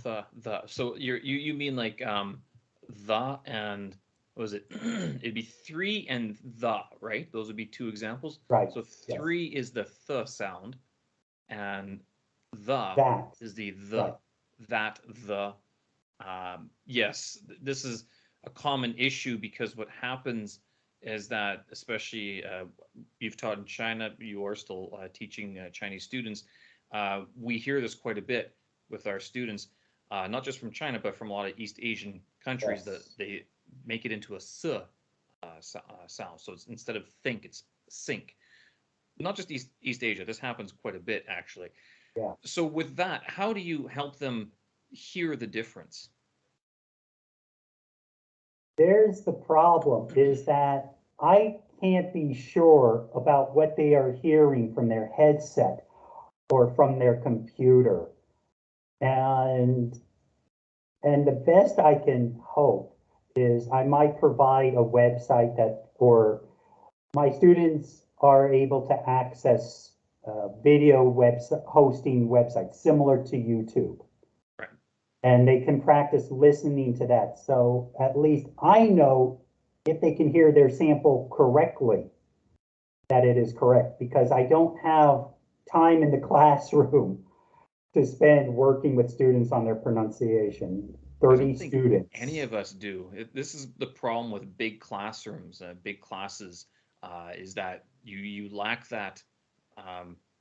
the. So you mean like the and what was it? It'd be three and the, right? Those would be two examples. Right. So Yes. three is the th sound, and the That. is the Right. that the. Yes, this is a common issue because what happens is that, especially you've taught in China, you are still teaching Chinese students. We hear this quite a bit with our students, not just from China, but from a lot of East Asian countries that Yes. they make it into a s sound. So it's, instead of think, it's sink. Not just East Asia. This happens quite a bit, actually. Yeah. So with that, how do you help them hear the difference? There's the problem is that I can't be sure about what they are hearing from their headset or from their computer. And and the best I can hope is I might provide a website that, or my students are able to access video hosting websites similar to YouTube. Right. And they can practice listening to that. So at least I know if they can hear their sample correctly, that it is correct, because I don't have time in the classroom to spend working with students on their pronunciation. I 30 don't think any students. of us do. This is the problem with big classrooms, big classes, is that you lack that.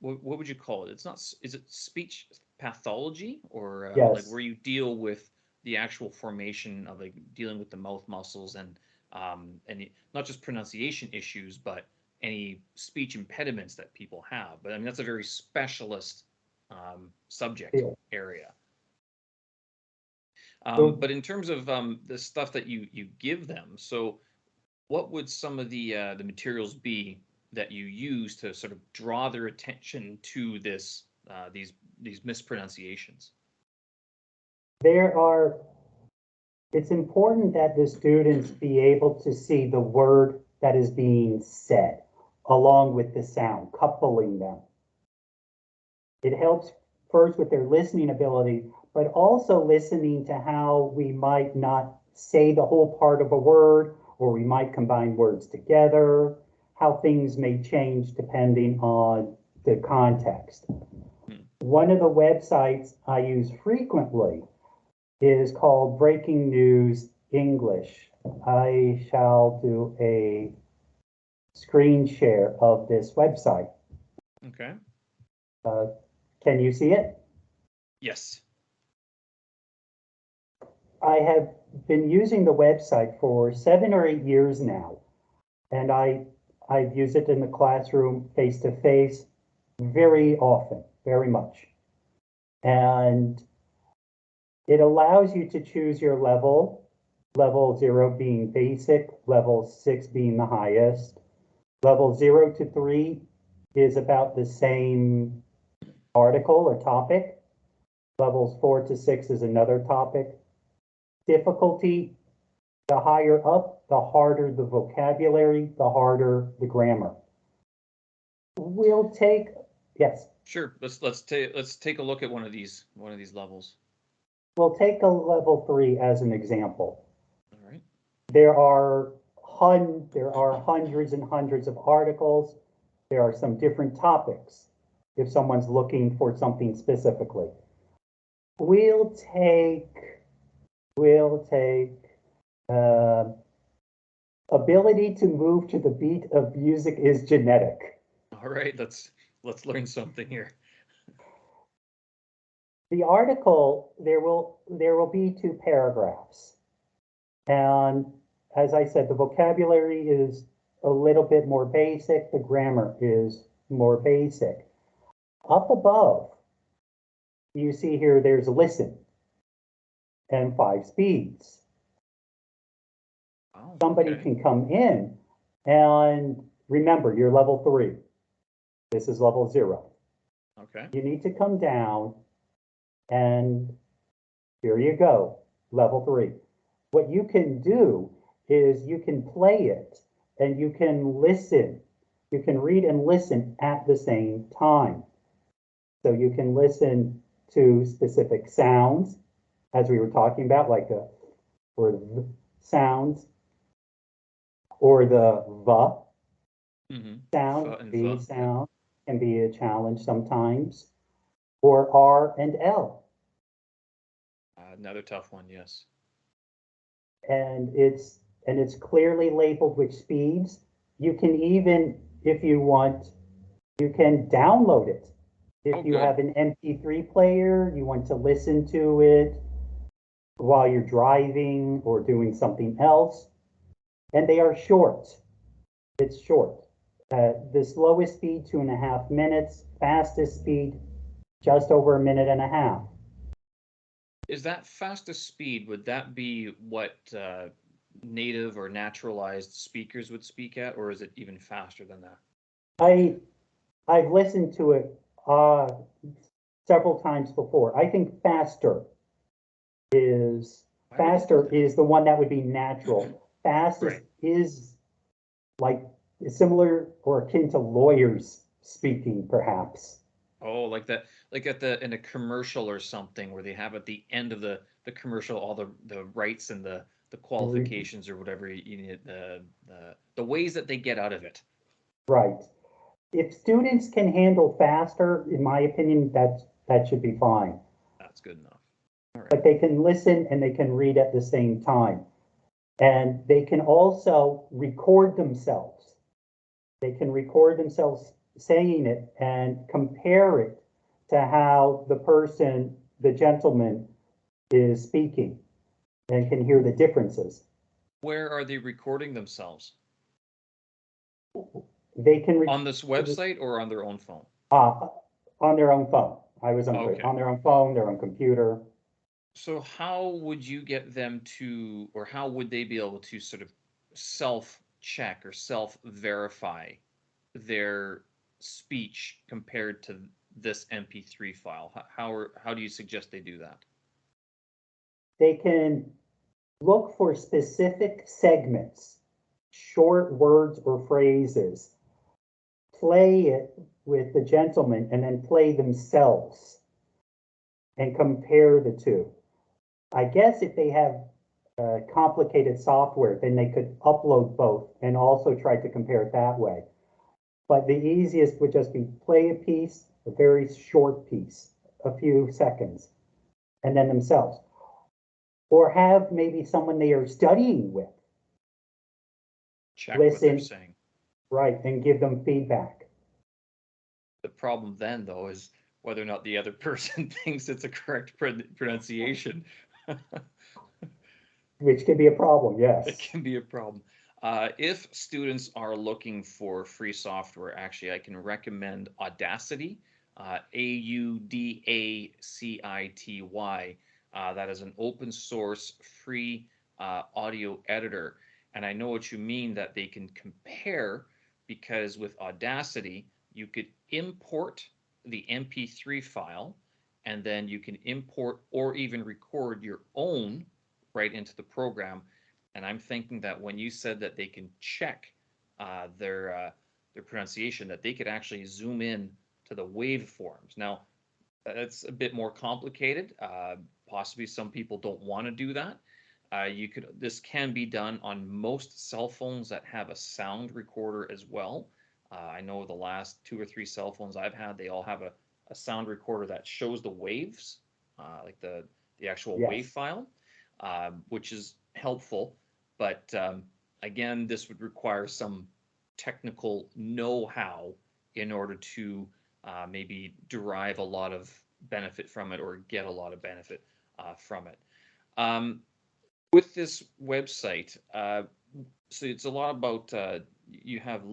What would you call it? It's not. Is it speech pathology or like Yes. where you deal with the actual formation of like dealing with the mouth muscles and not just pronunciation issues, but any speech impediments that people have. But I mean that's a very specialist subject Yeah. area. So But in terms of the stuff that you give them, so what would some of the materials be that you use to sort of draw their attention to this these mispronunciations? there are, it's important that the students be able to see the word that is being said along with the sound, coupling them. It helps first with their listening ability, but also listening to how we might not say the whole part of a word, or we might combine words together, how things may change depending on the context. Hmm. One of the websites I use frequently is called Breaking News English. I shall do a screen share of this website. Okay. Uh, can you see it? Yes. I have been using the website for 7 or 8 years now, and I've used it in the classroom face to face very often, very much. And it allows you to choose your level, level 0 being basic, level 6 being the highest. Level 0 to 3 is about the same article or topic. Levels 4 to 6 is another topic. Difficulty, the higher up, the harder the vocabulary, the harder the grammar. We'll take, yes, Sure. Let's take a look at one of these levels. we'll take a level 3 as an example. All right. There are there are hundreds and hundreds of articles. There are some different topics if someone's looking for something specifically. We'll take we'll take uh, ability to move to the beat of music is genetic. All right. Let's learn something here. The article, there will be 2 paragraphs. And as I said, the vocabulary is a little bit more basic, the grammar is more basic. Up above, you see here there's listen and 5 speeds. Oh, Somebody okay. can come in and remember, you're level 3. This is level 0. Okay. You need to come down and here you go, level 3. What you can do is you can play it and you can listen. You can read and listen at the same time. So you can listen to specific sounds, as we were talking about, like or the sounds, or the sound, And V the. Yep. sound can be a challenge sometimes, or R and L. Another tough one. Yes. And it's clearly labeled with speeds. You can even, if you want, you can download it. Oh, If you good. have an MP3 player, you want to listen to it while you're driving or doing something else. And they are short. It's short. The slowest speed, 2.5 minutes. Fastest speed, just over a minute and a half. Is that fastest speed? Would that be what native or naturalized speakers would speak at, or is it even faster than that? I I've listened to it several times before. I think is Why would they do faster is the one that would be natural. Fastest Right. is like similar or akin to lawyers speaking, perhaps. Oh, like that, like at the in a commercial or something where they have at the end of the commercial all the rights and the qualifications or whatever you need the ways that they get out of it. Right. If students can handle faster, in my opinion, that should be fine. That's good enough. All right. But they can listen and they can read at the same time. And they can also record themselves. They can record themselves saying it and compare it to how the person, the gentleman, is speaking and can hear the differences. Where are they recording themselves? They can On this website or on their own phone? uh, on their own phone. I was unclear. Okay. On their own phone, their own computer. So how would you get them to, or how would they be able to sort of self-check or self-verify their speech compared to this MP3 file? How do you suggest they do that? They can look for specific segments, short words or phrases, play it with the gentleman, and then play themselves and compare the two. I guess if they have complicated software, then they could upload both and also try to compare it that way. But the easiest would just be play a piece, a very short piece, a few seconds, and then themselves. Or have maybe someone they are studying with Check what they're listen, saying. right, and give them feedback. The problem then, though, is whether or not the other person thinks it's a correct pronunciation. Which can be a problem, It yes. can be a problem. If students are looking for free software, actually, I can recommend Audacity, Audacity. That is an open source free audio editor. And I know what you mean that they can compare because with Audacity, you could import the MP3 file and then you can import or even record your own right into the program. And I'm thinking that when you said that they can check their pronunciation, that they could actually zoom in to the waveforms. Now, that's a bit more complicated. Possibly some people don't want to do that. This can be done on most cell phones that have a sound recorder as well. I know the last 2 or 3 cell phones I've had, they all have a sound recorder that shows the waves, like the actual wave Yes. file, which is helpful. But again, this would require some technical know-how in order to maybe derive a lot of benefit from it or get a lot of benefit from it. Um, with this website, so it's a lot about you have